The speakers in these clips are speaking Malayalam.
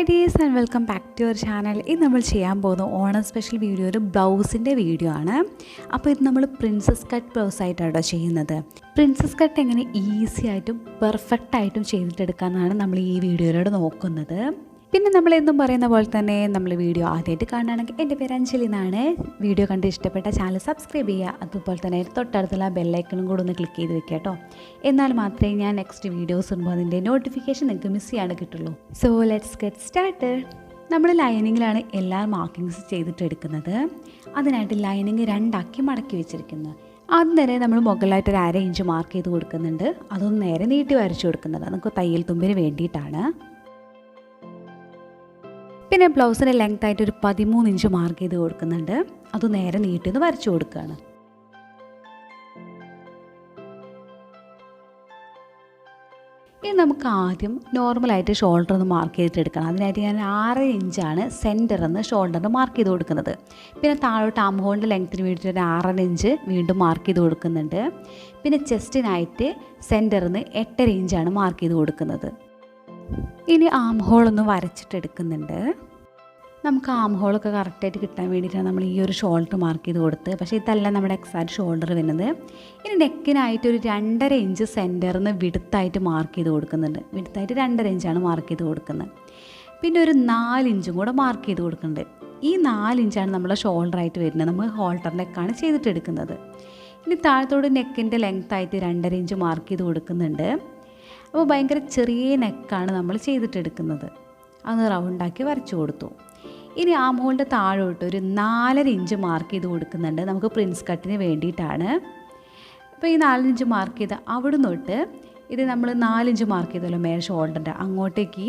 Hi dears and welcome back to our channel. ഇന്ന് നമ്മൾ ചെയ്യാൻ പോകുന്ന ഓണം സ്പെഷ്യൽ വീഡിയോ ഒരു ബ്ലൗസിൻ്റെ വീഡിയോ ആണ്. അപ്പോൾ ഇത് നമ്മൾ പ്രിൻസസ് കട്ട് ബ്ലൗസ് ആയിട്ടാണ് ചെയ്യുന്നത്. പ്രിൻസസ് കട്ട് എങ്ങനെ ഈസി ആയിട്ടും പെർഫെക്റ്റ് ആയിട്ടും ചെയ്തിട്ടെടുക്കാമെന്നാണ് നമ്മൾ ഈ വീഡിയോയിലൂടെ നോക്കുന്നത്. പിന്നെ നമ്മളെന്നും പറയുന്ന പോലെ തന്നെ നമ്മൾ വീഡിയോ ആദ്യമായിട്ട് കാണുകയാണെങ്കിൽ എൻ്റെ പേര് അഞ്ജലി എന്നാണ്. വീഡിയോ കണ്ട് ഇഷ്ടപ്പെട്ട ചാനൽ സബ്സ്ക്രൈബ് ചെയ്യുക. അതുപോലെ തന്നെ തൊട്ടടുത്തുള്ള ബെല്ലൈക്കണും കൂടെ ഒന്ന് ക്ലിക്ക് ചെയ്ത് വെക്കുക കേട്ടോ. എന്നാൽ മാത്രമേ ഞാൻ നെക്സ്റ്റ് വീഡിയോസ് ഇടുമ്പോൾ അതിൻ്റെ നോട്ടിഫിക്കേഷൻ നിങ്ങൾക്ക് മിസ് ചെയ്യാണ്ട് കിട്ടുള്ളൂ. So let's get started. നമ്മൾ ലൈനിങ്ങിലാണ് എല്ലാ മാർക്കിങ്സ് ചെയ്തിട്ട് എടുക്കുന്നത്. അതിനായിട്ട് ലൈനിങ് രണ്ടാക്കി മടക്കി വെച്ചിരിക്കുന്നത്. ആദ്യം തന്നെ നമ്മൾ മുകളിലായിട്ട് ഒരു 1/2 ഇഞ്ച് മാർക്ക് ചെയ്ത് കൊടുക്കുന്നുണ്ട്. അതൊന്ന് നേരെ നീട്ടി വരച്ചു കൊടുക്കുന്നുണ്ട്. നമുക്ക് തയ്യൽ തുമ്പിന് വേണ്ടിയിട്ടാണ്. പിന്നെ ബ്ലൗസിൻ്റെ ലെങ്ത് ആയിട്ട് ഒരു 13 ഇഞ്ച് മാർക്ക് ചെയ്ത് കൊടുക്കുന്നുണ്ട്. അത് നേരെ നീട്ടിന്ന് വരച്ചു കൊടുക്കുകയാണ്. ഇനി നമുക്ക് ആദ്യം നോർമലായിട്ട് ഷോൾഡർ ഒന്ന് മാർക്ക് ചെയ്തിട്ടെടുക്കണം. അതിനായിട്ട് ഞാൻ 6 ഇഞ്ചാണ് സെൻറ്ററിന്ന് ഷോൾഡറിന് മാർക്ക് ചെയ്ത് കൊടുക്കുന്നത്. പിന്നെ താഴോട്ട് ആം ഹോളിൻ്റെ ലെങ്ത്തിന് വേണ്ടിയിട്ട് ഒരു 6 ഇഞ്ച് വീണ്ടും മാർക്ക് ചെയ്ത് കൊടുക്കുന്നുണ്ട്. പിന്നെ ചെസ്റ്റിനായിട്ട് സെൻറ്ററിന്ന് 8.5 ഇഞ്ചാണ് മാർക്ക് ചെയ്ത് കൊടുക്കുന്നത്. ഇനി ആം ഹോളൊന്ന് വരച്ചിട്ടെടുക്കുന്നുണ്ട്. നമുക്ക് ആം ഹോളൊക്കെ കറക്റ്റായിട്ട് കിട്ടാൻ വേണ്ടിയിട്ടാണ് നമ്മൾ ഈ ഒരു ഷോൾഡർ മാർക്ക് ചെയ്ത് കൊടുത്ത്. പക്ഷേ ഇതല്ല നമ്മുടെ എക്സാക്റ്റ് ഷോൾഡർ വരുന്നത്. ഇനി നെക്കിനായിട്ട് ഒരു 2.5 ഇഞ്ച് സെൻറ്ററിന്ന് വിടുത്തായിട്ട് മാർക്ക് ചെയ്ത് കൊടുക്കുന്നുണ്ട്. വിടുത്തായിട്ട് 2.5 ഇഞ്ചാണ് മാർക്ക് ചെയ്ത് കൊടുക്കുന്നത്. പിന്നെ ഒരു 4 ഇഞ്ചും കൂടെ മാർക്ക് ചെയ്ത് കൊടുക്കുന്നുണ്ട്. ഈ 4 ഇഞ്ചാണ് നമ്മുടെ ഷോൾഡറായിട്ട് വരുന്നത്. നമ്മൾ ഹോൾഡർ നെക്കാണ് ചെയ്തിട്ടെടുക്കുന്നത്. ഇനി താഴത്തോട് നെക്കിൻ്റെ ലെങ്ത്തായിട്ട് 2.5 ഇഞ്ച് മാർക്ക് ചെയ്ത് കൊടുക്കുന്നുണ്ട്. അപ്പോൾ ഭയങ്കര ചെറിയ നെക്കാണ് നമ്മൾ ചെയ്തിട്ടെടുക്കുന്നത്. അത് റൗണ്ടാക്കി വരച്ചു കൊടുത്തു. ഇനി ആം ഹോളിൻ്റെ താഴോട്ട് ഒരു 4.5 ഇഞ്ച് മാർക്ക് ചെയ്ത് കൊടുക്കുന്നുണ്ട്. നമുക്ക് പ്രിൻസ് കട്ടിന് വേണ്ടിയിട്ടാണ്. അപ്പോൾ ഈ 4 ഇഞ്ച് മാർക്ക് ചെയ്ത് അവിടെ തൊട്ട് ഇത് നമ്മൾ 4 ഇഞ്ച് മാർക്ക് ചെയ്തല്ലോ മേലെ ഷോൾഡറിൻ്റെ അങ്ങോട്ടേക്ക്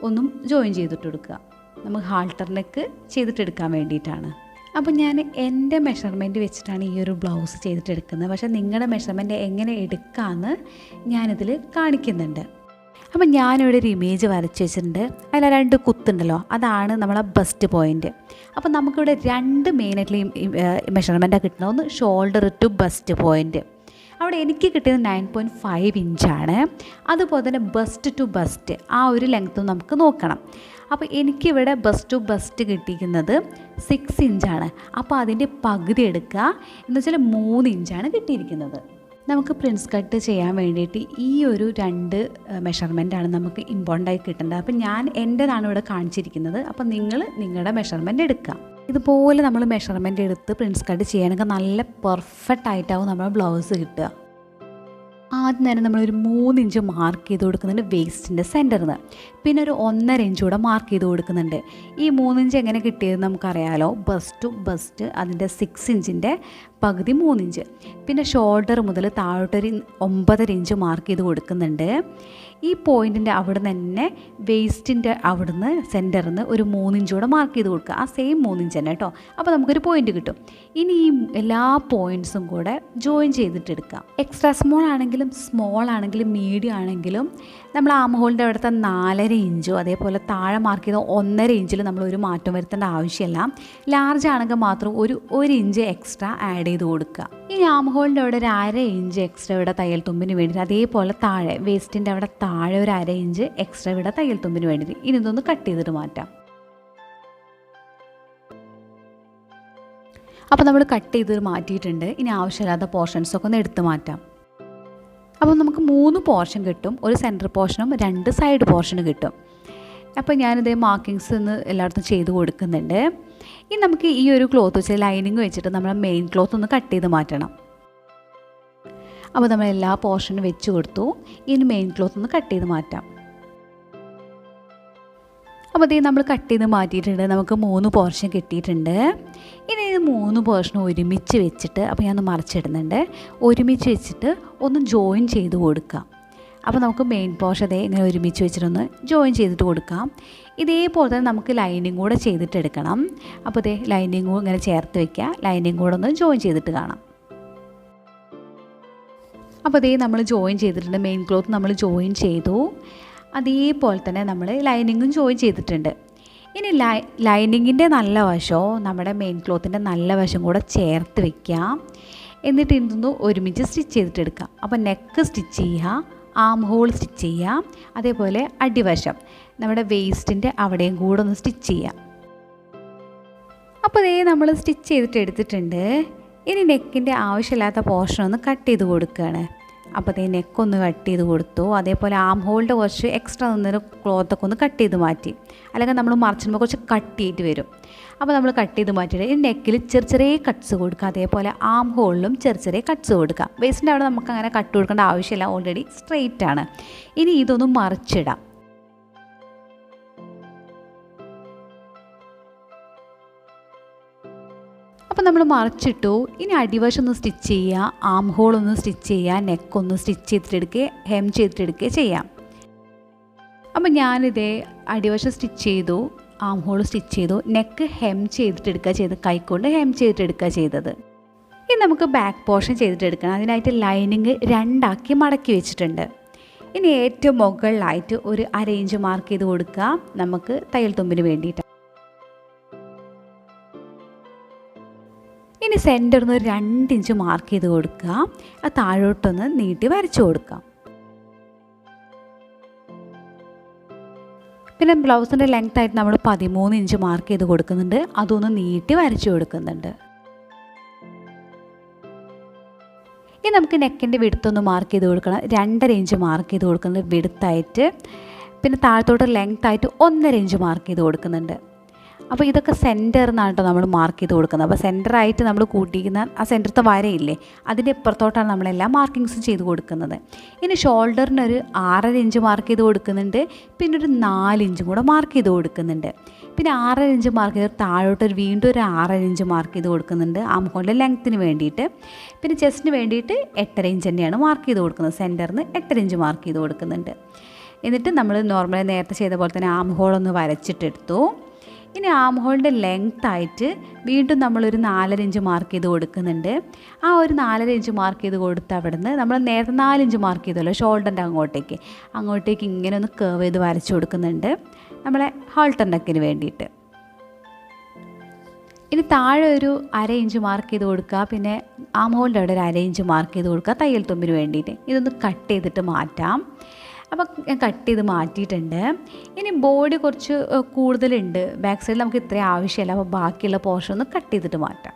ഒന്നും ജോയിൻ ചെയ്തിട്ട് കൊടുക്കുക. നമുക്ക് ഹാൾട്ടറിലേക്ക് ചെയ്തിട്ടെടുക്കാൻ വേണ്ടിയിട്ടാണ്. അപ്പോൾ ഞാൻ എൻ്റെ മെഷർമെൻറ്റ് വെച്ചിട്ടാണ് ഈ ഒരു ബ്ലൗസ് ചെയ്തിട്ടെടുക്കുന്നത്. പക്ഷേ നിങ്ങളുടെ മെഷർമെൻറ്റ് എങ്ങനെ എടുക്കാമെന്ന് ഞാനിതിൽ കാണിക്കുന്നുണ്ട്. അപ്പം ഞാനിവിടെ ഒരു ഇമേജ് വരച്ച് വെച്ചിട്ടുണ്ട്. അതിൽ 2 കുത്തുണ്ടല്ലോ, അതാണ് നമ്മളെ ബസ്റ്റ് പോയിൻറ്റ്. അപ്പോൾ നമുക്കിവിടെ 2 മെയിനായിട്ടുള്ള മെഷർമെൻറ്റാണ് കിട്ടുന്നത്. ഒന്ന് ഷോൾഡർ ടു ബസ്റ്റ് പോയിൻറ്റ്. അവിടെ എനിക്ക് കിട്ടിയത് 9.5 ഇഞ്ചാണ്. അതുപോലെ തന്നെ ബസ്റ്റ് ടു ബസ്റ്റ് ആ ഒരു ലെങ്ത്തും നമുക്ക് നോക്കണം. അപ്പോൾ എനിക്കിവിടെ ബസ്റ്റ് ടു ബസ്റ്റ് കിട്ടിയിരിക്കുന്നത് 6 ഇഞ്ചാണ്. അപ്പോൾ അതിൻ്റെ പകുതി എടുക്കുക. എന്ന് വെച്ചാൽ 3 ഇഞ്ചാണ് കിട്ടിയിരിക്കുന്നത്. നമുക്ക് പ്രിൻസ് കട്ട് ചെയ്യാൻ വേണ്ടിയിട്ട് ഈ ഒരു 2 മെഷർമെൻറ്റാണ് നമുക്ക് ഇമ്പോർട്ടൻ്റ് ആയി കിട്ടേണ്ടത്. അപ്പം ഞാൻ എൻ്റെതാണ് ഇവിടെ കാണിച്ചിരിക്കുന്നത്. അപ്പം നിങ്ങൾ നിങ്ങളുടെ മെഷർമെൻറ്റ് എടുക്കുക. ഇതുപോലെ നമ്മൾ മെഷർമെൻറ്റ് എടുത്ത് പ്രിൻസ് കട്ട് ചെയ്യണമെങ്കിൽ നല്ല പെർഫെക്റ്റ് ആയിട്ടാവും നമ്മുടെ ബ്ലൗസ് കിട്ടുക. ആദ്യം തന്നെ നമ്മളൊരു 3 ഇഞ്ച് മാർക്ക് ചെയ്ത് കൊടുക്കുന്നുണ്ട് വേസ്റ്റിൻ്റെ സെൻറ്ററിൽ നിന്ന്. പിന്നെ ഒരു 1.5 ഇഞ്ച് കൂടെ മാർക്ക് ചെയ്ത് കൊടുക്കുന്നുണ്ട്. ഈ 3 ഇഞ്ച് എങ്ങനെ കിട്ടിയതെന്ന് നമുക്കറിയാലോ. ബസ്റ്റ് ടു ബസ്റ്റ് അതിൻ്റെ 6 ഇഞ്ചിൻ്റെ പകുതി 3 ഇഞ്ച്. പിന്നെ ഷോൾഡർ മുതൽ താഴോട്ടൊരു 9.5 ഇഞ്ച് മാർക്ക് ചെയ്ത് കൊടുക്കുന്നുണ്ട്. ഈ പോയിൻറ്റിൻ്റെ അവിടെ തന്നെ വേസ്റ്റിൻ്റെ അവിടുന്ന് സെൻറ്ററിൽ നിന്ന് ഒരു 3 ഇഞ്ച് കൂടെ മാർക്ക് ചെയ്ത് കൊടുക്കുക. ആ സെയിം 3 ഇഞ്ച് തന്നെ കേട്ടോ. അപ്പോൾ നമുക്കൊരു പോയിൻറ്റ് കിട്ടും. ഇനി ഈ എല്ലാ പോയിൻറ്റ്സും കൂടെ ജോയിൻ ചെയ്തിട്ടെടുക്കാം. എക്സ്ട്രാ സ്മോൾ ആണെങ്കിലും സ്മോൾ ആണെങ്കിലും മീഡിയം ആണെങ്കിലും നമ്മൾ ആം ഹോളിൻ്റെ അവിടുത്തെ 4.5 ഇഞ്ചോ അതേപോലെ താഴെ മാർക്ക് ചെയ്ത 1.5 ഇഞ്ചിൽ നമ്മൾ ഒരു മാറ്റം വരുത്തേണ്ട ആവശ്യമില്ല. ലാർജ് ആണെങ്കിൽ മാത്രം ഒരു 1 ഇഞ്ച് എക്സ്ട്രാ ആഡ് ചെയ്ത് കൊടുക്കുക. ഇനി ആം ഹോളിൻ്റെ അവിടെ ഒരു 1/2 ഇഞ്ച് എക്സ്ട്രാ ഇവിടെ തയ്യൽ തുമ്പിന് വേണ്ടിയിട്ട്, അതേപോലെ താഴെ വേസ്റ്റിൻ്റെ അവിടെ താഴെ ഒരു 1/2 ഇഞ്ച് എക്സ്ട്രാ ഇവിടെ തയ്യൽ തുമ്പിന് വേണ്ടിയിട്ട്. ഇനി ഇതൊന്ന് കട്ട് ചെയ്തിട്ട് മാറ്റാം. അപ്പോൾ നമ്മൾ കട്ട് ചെയ്ത് മാറ്റിയിട്ടുണ്ട്. ഇനി ആവശ്യമില്ലാത്ത പോർഷൻസൊക്കെ ഒന്ന് എടുത്ത് മാറ്റാം. അപ്പോൾ നമുക്ക് 3 പോർഷൻ കിട്ടും. ഒരു സെൻറ്റർ പോർഷനും 2 സൈഡ് പോർഷനും കിട്ടും. അപ്പോൾ ഞാനിതേ മാർക്കിങ്സ് ഒന്ന് എല്ലായിടത്തും ചെയ്ത് കൊടുക്കുന്നുണ്ട്. ഇനി നമുക്ക് ഈ ഒരു ക്ലോത്ത് വെച്ച് ലൈനിങ് വെച്ചിട്ട് നമ്മൾ മെയിൻ ക്ലോത്ത് ഒന്ന് കട്ട് ചെയ്ത് മാറ്റണം. അപ്പോൾ നമ്മൾ എല്ലാ പോർഷനും വെച്ച് കൊടുത്തു. ഇനി മെയിൻ ക്ലോത്ത് ഒന്ന് കട്ട് ചെയ്ത് മാറ്റാം. അപ്പോൾ ഇത് നമ്മൾ കട്ട് ചെയ്ത് മാറ്റിയിട്ടുണ്ട്. നമുക്ക് 3 പോർഷൻ കിട്ടിയിട്ടുണ്ട്. ഇനി ഇത് 3 പോർഷനും ഒരുമിച്ച് വെച്ചിട്ട്, അപ്പോൾ ഞാൻ ഒന്ന് മറിച്ചിടുന്നുണ്ട്, ഒരുമിച്ച് വെച്ചിട്ട് ഒന്ന് ജോയിൻ ചെയ്ത് കൊടുക്കാം. അപ്പോൾ നമുക്ക് മെയിൻ പോർഷൻ അതേ ഇങ്ങനെ ഒരുമിച്ച് വെച്ചിട്ടൊന്ന് ജോയിൻ ചെയ്തിട്ട് കൊടുക്കാം. ഇതേപോലെ തന്നെ നമുക്ക് ലൈനിങ് കൂടെ ചെയ്തിട്ടെടുക്കണം. അപ്പോൾ ഇതേ ലൈനിങ് ഇങ്ങനെ ചേർത്ത് വയ്ക്കുക. ലൈനിങ് കൂടെ ഒന്ന് ജോയിൻ ചെയ്തിട്ട് കാണാം. അപ്പോൾ ഇതേ നമ്മൾ ജോയിൻ ചെയ്തിട്ടുണ്ട്. മെയിൻ ക്ലോത്ത് നമ്മൾ ജോയിൻ ചെയ്തു. അതേപോലെ തന്നെ നമ്മൾ ലൈനിങ്ങും ജോയിൻ ചെയ്തിട്ടുണ്ട്. ഇനി ലൈനിങ്ങിൻ്റെ നല്ല വശമോ നമ്മുടെ മെയിൻ ക്ലോത്തിൻ്റെ നല്ല വശം കൂടെ ചേർത്ത് വയ്ക്കാം. എന്നിട്ട് ഇതൊന്ന് ഒരുമിച്ച് സ്റ്റിച്ച് ചെയ്തിട്ടെടുക്കാം. അപ്പോൾ നെക്ക് സ്റ്റിച്ച് ചെയ്യുക, ആം ഹോൾ സ്റ്റിച്ച് ചെയ്യാം, അതേപോലെ അടിവശം നമ്മുടെ വേസ്റ്റിൻ്റെ അവിടെയും കൂടെ ഒന്ന് സ്റ്റിച്ച് ചെയ്യാം. അപ്പോൾ നമ്മൾ സ്റ്റിച്ച് ചെയ്തിട്ട് എടുത്തിട്ടുണ്ട്. ഇനി നെക്കിൻ്റെ ആവശ്യമില്ലാത്ത പോർഷൻ ഒന്ന് കട്ട് ചെയ്ത് കൊടുക്കുകയാണ്. അപ്പോൾ നെക്കൊന്ന് കട്ട് ചെയ്ത് കൊടുത്തു. അതേപോലെ ആം ഹോളിൻ്റെ കുറച്ച് എക്സ്ട്രാ നിന്നൊരു ക്ലോത്തൊക്കെ ഒന്ന് കട്ട് ചെയ്ത് മാറ്റി. അല്ലെങ്കിൽ നമ്മൾ മറിച്ചിടുമ്പോൾ കുറച്ച് കട്ടിയായിട്ട് വരും. അപ്പോൾ നമ്മൾ കട്ട് ചെയ്ത് മാറ്റിയിട്ട് ഈ നെക്കിൽ ചെറിയ ചെറിയ കട്ട്സ് കൊടുക്കുക. അതേപോലെ ആം ഹോളിലും ചെറിയ ചെറിയ കട്ട്സ് കൊടുക്കുക. വേസ്റ്റിൻ്റെ അവിടെ നമുക്ക് അങ്ങനെ കട്ട് കൊടുക്കേണ്ട ആവശ്യമില്ല, ഓൾറെഡി സ്ട്രെയിറ്റ് ആണ്. ഇനി ഇതൊന്ന് മറിച്ചിടാം. അപ്പോൾ നമ്മൾ മറിച്ചിട്ടു. ഇനി അടിവശം ഒന്ന് സ്റ്റിച്ച് ചെയ്യുക, ആം ഹോൾ ഒന്ന് സ്റ്റിച്ച് ചെയ്യുക, നെക്കൊന്ന് സ്റ്റിച്ച് ചെയ്തിട്ടെടുക്കുക, ഹെം ചെയ്തിട്ടെടുക്കുക ചെയ്യാം. അപ്പോൾ ഞാനിതേ അടിവശം സ്റ്റിച്ച് ചെയ്തു, ആം ഹോൾ സ്റ്റിച്ച് ചെയ്തു, നെക്ക് ഹെം ചെയ്തിട്ടെടുക്കുക ചെയ്ത് കൈക്കൊണ്ട് ഹെം ചെയ്തിട്ടെടുക്കുക ചെയ്തത്. ഇനി നമുക്ക് ബാക്ക് പോർഷൻ ചെയ്തിട്ടെടുക്കണം. അതിനായിട്ട് ലൈനിങ് രണ്ടാക്കി മടക്കി വെച്ചിട്ടുണ്ട്. ഇനി ഏറ്റവും മുകളിലായിട്ട് ഒരു 1/2 ഇഞ്ച് മാർക്ക് ചെയ്ത് കൊടുക്കുക, നമുക്ക് തയ്യൽ തുമ്പിന് വേണ്ടിയിട്ട്. ഇനി സെൻറ്ററിൽ നിന്ന് 2 ഇഞ്ച് മാർക്ക് ചെയ്ത് കൊടുക്കുക, അത് താഴോട്ടൊന്ന് നീട്ടി വരച്ചു കൊടുക്കുക. പിന്നെ ബ്ലൗസിൻ്റെ ലെങ്ത് ആയിട്ട് നമ്മൾ 13 ഇഞ്ച് മാർക്ക് ചെയ്ത് കൊടുക്കുന്നുണ്ട്, അതൊന്ന് നീട്ടി വരച്ചു കൊടുക്കുന്നുണ്ട്. ഇനി നമുക്ക് നെക്കിൻ്റെ വിടുത്തൊന്ന് മാർക്ക് ചെയ്ത് കൊടുക്കണം. 2.5 ഇഞ്ച് മാർക്ക് ചെയ്ത് കൊടുക്കുന്നുണ്ട് വിടുത്തായിട്ട്. പിന്നെ താഴത്തോട്ട് ലെങ്ത് ആയിട്ട് 1.5 ഇഞ്ച് മാർക്ക് ചെയ്ത് കൊടുക്കുന്നുണ്ട്. അപ്പോൾ ഇതൊക്കെ സെൻറ്ററിൽ നിന്നാണ് കേട്ടോ നമ്മൾ മാർക്ക് ചെയ്ത് കൊടുക്കുന്നത്. അപ്പോൾ സെൻറ്ററായിട്ട് നമ്മൾ കൂട്ടിയിരിക്കുന്ന ആ സെൻറ്ററത്തെ വരയില്ലേ, അതിൻ്റെ ഇപ്പുറത്തോട്ടാണ് നമ്മളെല്ലാം മാർക്കിങ്സും ചെയ്ത് കൊടുക്കുന്നത്. ഇനി ഷോൾഡറിനൊരു 6.5 ഇഞ്ച് മാർക്ക് ചെയ്ത് കൊടുക്കുന്നുണ്ട്. പിന്നെ ഒരു 4 ഇഞ്ചും കൂടെ മാർക്ക് ചെയ്ത് കൊടുക്കുന്നുണ്ട്. പിന്നെ 6.5 ഇഞ്ച് മാർക്ക് ചെയ്ത് താഴോട്ട് വീണ്ടും ഒരു 6.5 ഇഞ്ച് മാർക്ക് ചെയ്ത് കൊടുക്കുന്നുണ്ട് ആം ഹോളിൻ്റെ ലെങ്ത്തിന് വേണ്ടിയിട്ട്. പിന്നെ ചെസ്റ്റിന് വേണ്ടിയിട്ട് 8.5 ഇഞ്ച് തന്നെയാണ് മാർക്ക് ചെയ്ത് കൊടുക്കുന്നത്. സെൻറ്ററിൽ നിന്ന് 8.5 ഇഞ്ച് മാർക്ക് ചെയ്ത് കൊടുക്കുന്നുണ്ട്. എന്നിട്ട് നമ്മൾ നോർമലി നേരത്തെ ചെയ്ത പോലെ തന്നെ ആം ഹോളൊന്ന് വരച്ചിട്ടെടുത്തു. ഇനി ആം ഹോളിൻ്റെ ലെങ്ത് ആയിട്ട് വീണ്ടും നമ്മളൊരു 4.5 ഇഞ്ച് മാർക്ക് ചെയ്ത് കൊടുക്കുന്നുണ്ട്. ആ ഒരു 4.5 ഇഞ്ച് മാർക്ക് ചെയ്ത് കൊടുത്ത് അവിടെ നിന്ന് നമ്മൾ നേരത്തെ 4 ഇഞ്ച് മാർക്ക് ചെയ്തല്ലോ ഷോൾഡറിൻ്റെ അങ്ങോട്ടേക്ക് ഇങ്ങനെ ഒന്ന് കർവ് ചെയ്ത് വരച്ച് കൊടുക്കുന്നുണ്ട് നമ്മളെ ഹാൾട്ടർ നെക്കിന് വേണ്ടിയിട്ട്. ഇനി താഴെ ഒരു 1/2 ഇഞ്ച് മാർക്ക് ചെയ്ത് കൊടുക്കുക. പിന്നെ ആം ഹോളിൻ്റെ അവിടെ ഒരു 1/2 ഇഞ്ച് മാർക്ക് ചെയ്ത് കൊടുക്കുക തയ്യൽ തുമ്പിന് വേണ്ടിയിട്ട്. ഇതൊന്ന് കട്ട് ചെയ്തിട്ട് മാറ്റാം. അപ്പോൾ ഞാൻ കട്ട് ചെയ്ത് മാറ്റിയിട്ടുണ്ട്. ഇനി ബോഡി കുറച്ച് കൂടുതലുണ്ട്, ബാക്ക് സൈഡിൽ നമുക്ക് ഇത്രയും ആവശ്യമില്ല. അപ്പോൾ ബാക്കിയുള്ള പോർഷൻ ഒന്ന് കട്ട് ചെയ്തിട്ട് മാറ്റാം.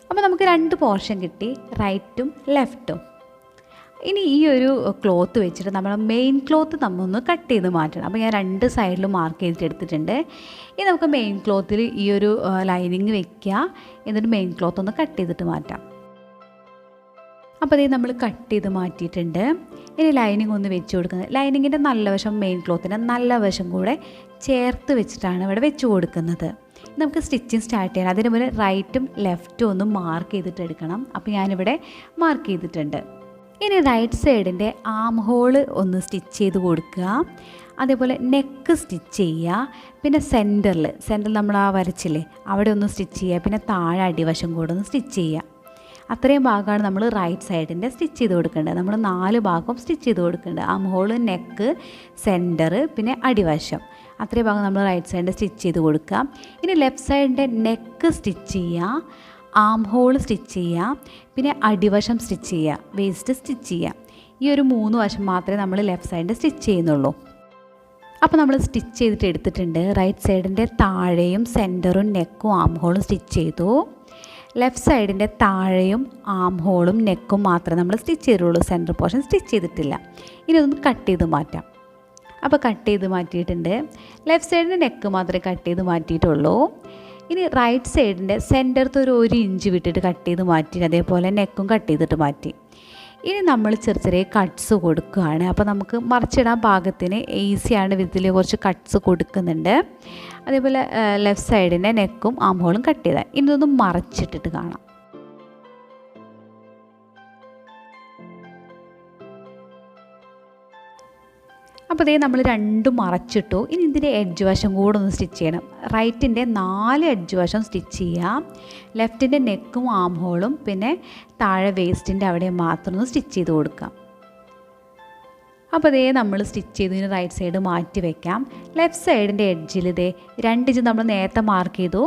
അപ്പോൾ നമുക്ക് 2 പോർഷൻ കിട്ടി, റൈറ്റും ലെഫ്റ്റും. ഇനി ഈ ഒരു ക്ലോത്ത് വെച്ചിട്ട് നമ്മൾ മെയിൻ ക്ലോത്ത് നമ്മൊന്ന് കട്ട് ചെയ്ത് മാറ്റണം. അപ്പോൾ ഞാൻ 2 സൈഡിലും മാർക്ക് ചെയ്തിട്ട് എടുത്തിട്ടുണ്ട്. ഇനി നമുക്ക് മെയിൻ ക്ലോത്തിൽ ഈ ഒരു ലൈനിങ് വെക്കുക, എന്നിട്ട് മെയിൻ ക്ലോത്ത് ഒന്ന് കട്ട് ചെയ്തിട്ട് മാറ്റാം. അപ്പോൾ ഇത് നമ്മൾ കട്ട് ചെയ്ത് മാറ്റിയിട്ടുണ്ട്. ഇനി ലൈനിങ് ഒന്ന് വെച്ച് കൊടുക്കുന്നത്. ലൈനിങ്ങിൻ്റെ നല്ല വശം മെയിൻ ക്ലോത്തിൻ്റെ നല്ല വശം കൂടെ ചേർത്ത് വെച്ചിട്ടാണ് ഇവിടെ വെച്ച് കൊടുക്കുന്നത്. നമുക്ക് സ്റ്റിച്ചിങ് സ്റ്റാർട്ട് ചെയ്യണം. അതിന് മുന്നേ റൈറ്റും ലെഫ്റ്റും ഒന്ന് മാർക്ക് ചെയ്തിട്ട് എടുക്കണം. അപ്പോൾ ഞാനിവിടെ മാർക്ക് ചെയ്തിട്ടുണ്ട്. ഇനി റൈറ്റ് സൈഡിൻ്റെ ആം ഹോള് ഒന്ന് സ്റ്റിച്ച് ചെയ്ത് കൊടുക്കുക. അതേപോലെ നെക്ക് സ്റ്റിച്ച് ചെയ്യുക. പിന്നെ സെൻറ്ററിൽ നമ്മൾ ആ വരച്ചില്ലേ അവിടെ ഒന്ന് സ്റ്റിച്ച് ചെയ്യുക. പിന്നെ താഴെ അടിവശം കൂടെ ഒന്ന് സ്റ്റിച്ച് ചെയ്യുക. അത്രയും ഭാഗമാണ് നമ്മൾ റൈറ്റ് സൈഡിൻ്റെ സ്റ്റിച്ച് ചെയ്ത് കൊടുക്കേണ്ടത്. നമ്മൾ 4 ഭാഗം സ്റ്റിച്ച് ചെയ്ത് കൊടുക്കേണ്ടത്. ആം ഹോള്, നെക്ക്, സെൻറ്റർ, പിന്നെ അടിവശം, അത്രയും ഭാഗം നമ്മൾ റൈറ്റ് സൈഡിൻ്റെ സ്റ്റിച്ച് ചെയ്ത് കൊടുക്കുക. ഇനി ലെഫ്റ്റ് സൈഡിൻ്റെ നെക്ക് സ്റ്റിച്ച് ചെയ്യുക, ആം ഹോൾ സ്റ്റിച്ച് ചെയ്യുക, പിന്നെ അടിവശം സ്റ്റിച്ച് ചെയ്യുക, വേസ്റ്റ് സ്റ്റിച്ച് ചെയ്യുക. ഈ ഒരു 3 വശം മാത്രമേ നമ്മൾ ലെഫ്റ്റ് സൈഡിൻ്റെ സ്റ്റിച്ച് ചെയ്യുന്നുള്ളൂ. അപ്പോൾ നമ്മൾ സ്റ്റിച്ച് ചെയ്തിട്ട് എടുത്തിട്ടുണ്ട്. റൈറ്റ് സൈഡിൻ്റെ താഴെയും സെൻറ്ററും നെക്കും ആം ഹോളും സ്റ്റിച്ച് ചെയ്തു. ലെഫ്റ്റ് സൈഡിൻ്റെ താഴെയും ആം ഹോളും നെക്കും മാത്രമേ നമ്മൾ സ്റ്റിച്ച് ചെയ്തിട്ടുള്ളൂ, സെൻറ്റർ പോർഷൻ സ്റ്റിച്ച് ചെയ്തിട്ടില്ല. ഇനി ഒന്ന് കട്ട് ചെയ്ത് മാറ്റാം. അപ്പോൾ കട്ട് ചെയ്ത് മാറ്റിയിട്ടുണ്ട്. ലെഫ്റ്റ് സൈഡിൻ്റെ നെക്ക് മാത്രമേ കട്ട് ചെയ്ത് മാറ്റിയിട്ടുള്ളൂ. ഇനി റൈറ്റ് സൈഡിൻ്റെ സെൻറ്ററത്ത് ഒരു 1 ഇഞ്ച് വിട്ടിട്ട് കട്ട് ചെയ്ത് മാറ്റി. അതേപോലെ നെക്കും കട്ട് ചെയ്തിട്ട് മാറ്റി. ഇനി നമ്മൾ ചെറിയ കട്ട്സ് കൊടുക്കുകയാണ്. അപ്പോൾ നമുക്ക് മറിച്ചിടാൻ പാകത്തിന് ഈസിയാണ്. ഇതിൽ കുറച്ച് കട്ട്സ് കൊടുക്കുന്നുണ്ട്. അതേപോലെ ലെഫ്റ്റ് സൈഡിൻ്റെ നെക്കും ആം ഹോളും കട്ട് ചെയ്താൽ ഇനി ഇതൊന്ന് മറിച്ചിട്ടിട്ട് കാണാം. അപ്പോൾ ഇതേ നമ്മൾ 2 മറച്ചിട്ടു. ഇനി ഇതിൻ്റെ എഡ്ജ് വശം കൂടെ ഒന്ന് സ്റ്റിച്ച് ചെയ്യണം. റൈറ്റിൻ്റെ 4 എഡ്ജ് വശം സ്റ്റിച്ച് ചെയ്യാം. ലെഫ്റ്റിൻ്റെ നെക്കും ആം ഹോളും പിന്നെ താഴെ വേസ്റ്റിൻ്റെ അവിടെ മാത്രം ഒന്ന് സ്റ്റിച്ച് ചെയ്ത് കൊടുക്കാം. അപ്പോൾ ഇതേ നമ്മൾ സ്റ്റിച്ച് ചെയ്തതിന് റൈറ്റ് സൈഡ് മാറ്റി വയ്ക്കാം. ലെഫ്റ്റ് സൈഡിൻ്റെ എഡ്ജിൽ ഇതേ 2 ഇഞ്ച് നമ്മൾ നേരത്തെ മാർക്ക് ചെയ്തു.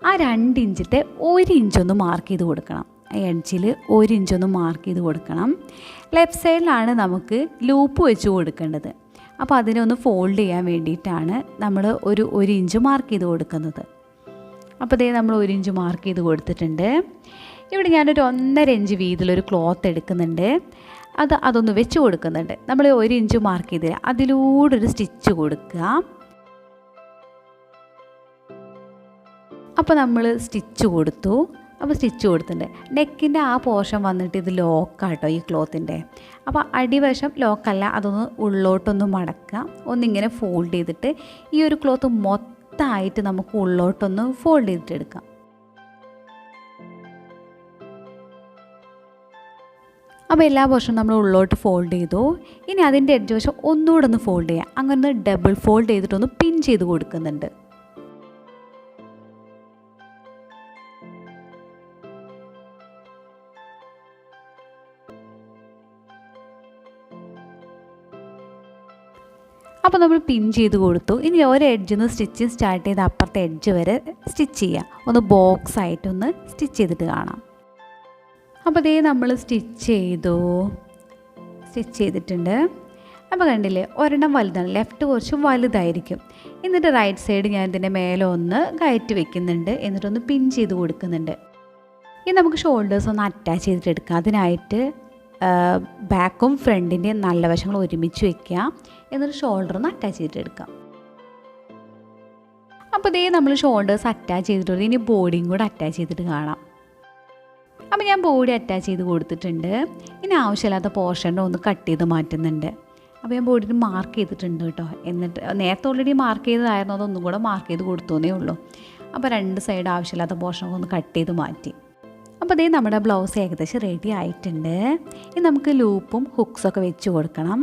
ആ 2 ഇഞ്ചിൻ്റെ 1 ഇഞ്ചൊന്ന് മാർക്ക് ചെയ്ത് കൊടുക്കണം. ആ എഡ്ജിൽ 1 ഇഞ്ചൊന്ന് മാർക്ക് ചെയ്ത് കൊടുക്കണം. ലെഫ്റ്റ് സൈഡിലാണ് നമുക്ക് ലൂപ്പ് വെച്ച് കൊടുക്കേണ്ടത്. അപ്പോൾ അതിനെ ഒന്ന് ഫോൾഡ് ചെയ്യാൻ വേണ്ടിയിട്ടാണ് നമ്മൾ ഒരു ഇഞ്ച് മാർക്ക് ചെയ്ത് കൊടുക്കുന്നത്. അപ്പോൾ ഇതേ നമ്മൾ 1 ഇഞ്ച് മാർക്ക് ചെയ്ത് കൊടുത്തിട്ടുണ്ട്. ഇവിടെ ഞാനൊരു 1.5 ഇഞ്ച് വീതിയിലൊരു ക്ലോത്ത് എടുക്കുന്നുണ്ട്. അതൊന്ന് വെച്ച് കൊടുക്കുന്നുണ്ട്. നമ്മൾ 1 ഇഞ്ച് മാർക്ക് ചെയ്തില്ല, അതിലൂടെ ഒരു സ്റ്റിച്ച് കൊടുക്കുക. അപ്പോൾ നമ്മൾ സ്റ്റിച്ച് കൊടുത്തു. അപ്പോൾ സ്റ്റിച്ച് കൊടുത്തിട്ടുണ്ട്. നെക്കിൻ്റെ ആ പോർഷൻ വന്നിട്ട് ഇത് ലോക്കാട്ടോ ഈ ക്ലോത്തിൻ്റെ. അപ്പോൾ അടിവശം ലോക്കല്ല, അതൊന്ന് ഉള്ളോട്ടൊന്ന് മടക്കുക. ഒന്നിങ്ങനെ ഫോൾഡ് ചെയ്തിട്ട് ഈ ഒരു ക്ലോത്ത് മൊത്തമായിട്ട് നമുക്ക് ഉള്ളോട്ടൊന്ന് ഫോൾഡ് ചെയ്തിട്ടെടുക്കാം. അപ്പോൾ എല്ലാ പോർഷനും നമ്മൾ ഉള്ളോട്ട് ഫോൾഡ് ചെയ്തു. ഇനി അതിൻ്റെ എഡ്ജ് വശം ഒന്നുകൂടെ ഒന്ന് ഫോൾഡ് ചെയ്യുക. അങ്ങനെ ഡബിൾ ഫോൾഡ് ചെയ്തിട്ടൊന്ന് പിൻ ചെയ്ത് കൊടുക്കുന്നുണ്ട്. അപ്പോൾ നമ്മൾ പിൻ ചെയ്ത് കൊടുത്തു. ഇനി ഒരു എഡ്ജിൽ നിന്ന് സ്റ്റിച്ചിങ് സ്റ്റാർട്ട് ചെയ്ത് അപ്പുറത്തെ എഡ്ജ് വരെ സ്റ്റിച്ച് ചെയ്യുക. ഒന്ന് ബോക്സ് ആയിട്ടൊന്ന് സ്റ്റിച്ച് ചെയ്തിട്ട് കാണാം. അപ്പോൾ ഇതേ നമ്മൾ സ്റ്റിച്ച് ചെയ്തിട്ടുണ്ട്. അപ്പോൾ കണ്ടില്ലേ, ഒരെണ്ണം വലുതാണ്, ലെഫ്റ്റ് കുറച്ച് വലുതായിരിക്കും. എന്നിട്ട് റൈറ്റ് സൈഡ് ഞാൻ ഇതിൻ്റെ മേലെ ഒന്ന് കയറ്റി വെക്കുന്നുണ്ട്. എന്നിട്ടൊന്ന് പിൻ ചെയ്ത് കൊടുക്കുന്നുണ്ട്. ഇനി നമുക്ക് ഷോൾഡേഴ്സ് ഒന്ന് അറ്റാച്ച് ചെയ്തിട്ടെടുക്കാം. അതിനായിട്ട് ബാക്കും ഫ്രണ്ടിൻ്റെയും നല്ല വശങ്ങൾ ഒരുമിച്ച് വെക്കുക. എന്നിട്ട് ഷോൾഡർ ഒന്ന് അറ്റാച്ച് ചെയ്തിട്ടെടുക്കാം. അപ്പോൾ ഇതേ നമ്മൾ ഷോൾഡേഴ്സ് അറ്റാച്ച് ചെയ്തിട്ടുണ്ട്. ഇനി ബോഡിയും കൂടെ അറ്റാച്ച് ചെയ്തിട്ട് കാണാം. അപ്പോൾ ഞാൻ ബോഡി അറ്റാച്ച് ചെയ്ത് കൊടുത്തിട്ടുണ്ട്. ഇനി ആവശ്യമില്ലാത്ത പോർഷൻ്റെ ഒന്ന് കട്ട് ചെയ്ത് മാറ്റുന്നുണ്ട്. അപ്പോൾ ഞാൻ ബോഡിയിൽ മാർക്ക് ചെയ്തിട്ടുണ്ട് കേട്ടോ. എന്നിട്ട് നേരത്തെ ഓൾറെഡി മാർക്ക് ചെയ്തതായിരുന്നു, അതൊന്നും കൂടെ മാർക്ക് ചെയ്ത് കൊടുത്തേ ഉള്ളൂ. അപ്പോൾ 2 സൈഡ് ആവശ്യമില്ലാത്ത പോർഷനൊക്കെ ഒന്ന് കട്ട് ചെയ്ത് മാറ്റി. അപ്പോൾ ഇതേ നമ്മുടെ ബ്ലൗസ് ഏകദേശം റെഡി ആയിട്ടുണ്ട്. ഇനി നമുക്ക് ലൂപ്പും ഹുക്സൊക്കെ വെച്ച് കൊടുക്കണം.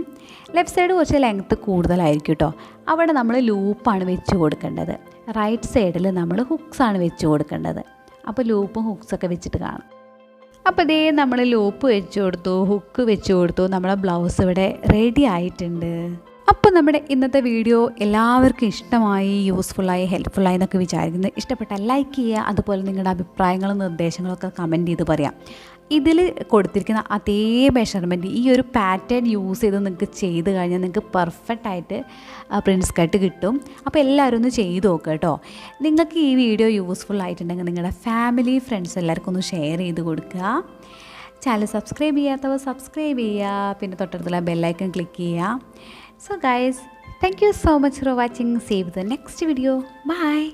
ലെഫ്റ്റ് സൈഡ് കുറച്ച് ലെങ്ത്ത് കൂടുതലായിരിക്കും കേട്ടോ. അവിടെ നമ്മൾ ലൂപ്പാണ് വെച്ച് കൊടുക്കേണ്ടത്. റൈറ്റ് സൈഡിൽ നമ്മൾ ഹുക്സാണ് വെച്ച് കൊടുക്കേണ്ടത്. അപ്പോൾ ലൂപ്പും ഹുക്സൊക്കെ വെച്ചിട്ട് കാണാം. അപ്പോൾ ഇതേ നമ്മൾ ലൂപ്പ് വെച്ച് കൊടുത്തു, ഹുക്ക് വെച്ച് കൊടുത്തു. നമ്മുടെ ബ്ലൗസ് ഇവിടെ റെഡി ആയിട്ടുണ്ട്. അപ്പോൾ നമ്മുടെ ഇന്നത്തെ വീഡിയോ എല്ലാവർക്കും ഇഷ്ടമായി, യൂസ്ഫുള്ളായി, ഹെൽപ്ഫുള്ളായി എന്നൊക്കെ വിചാരിക്കുന്നു. ഇഷ്ടപ്പെട്ടാൽ ലൈക്ക് ചെയ്യുക. അതുപോലെ നിങ്ങളുടെ അഭിപ്രായങ്ങളും നിർദ്ദേശങ്ങളൊക്കെ കമൻറ്റ് ചെയ്ത് പറയാം. ഇതിൽ കൊടുത്തിരിക്കുന്ന അതേ മെഷർമെൻറ്റ് ഈ ഒരു പാറ്റേൺ യൂസ് ചെയ്ത് നിങ്ങൾക്ക് ചെയ്ത് കഴിഞ്ഞാൽ നിങ്ങൾക്ക് പെർഫെക്റ്റായിട്ട് പ്രിൻസ് കട്ട് കിട്ടും. അപ്പോൾ എല്ലാവരും ഒന്ന് ചെയ്ത് നോക്കുക കേട്ടോ. നിങ്ങൾക്ക് ഈ വീഡിയോ യൂസ്ഫുൾ ആയിട്ടുണ്ടെങ്കിൽ നിങ്ങളുടെ ഫാമിലി, ഫ്രണ്ട്സ് എല്ലാവർക്കും ഒന്ന് ഷെയർ ചെയ്ത് കൊടുക്കുക. ചാനൽ സബ്സ്ക്രൈബ് ചെയ്യാത്തവർ സബ്സ്ക്രൈബ് ചെയ്യുക. പിന്നെ തൊട്ടടുത്തുള്ള ബെല്ലൈക്കൺ ക്ലിക്ക് ചെയ്യുക. So guys, thank you so much for watching. See you in the next video. Bye.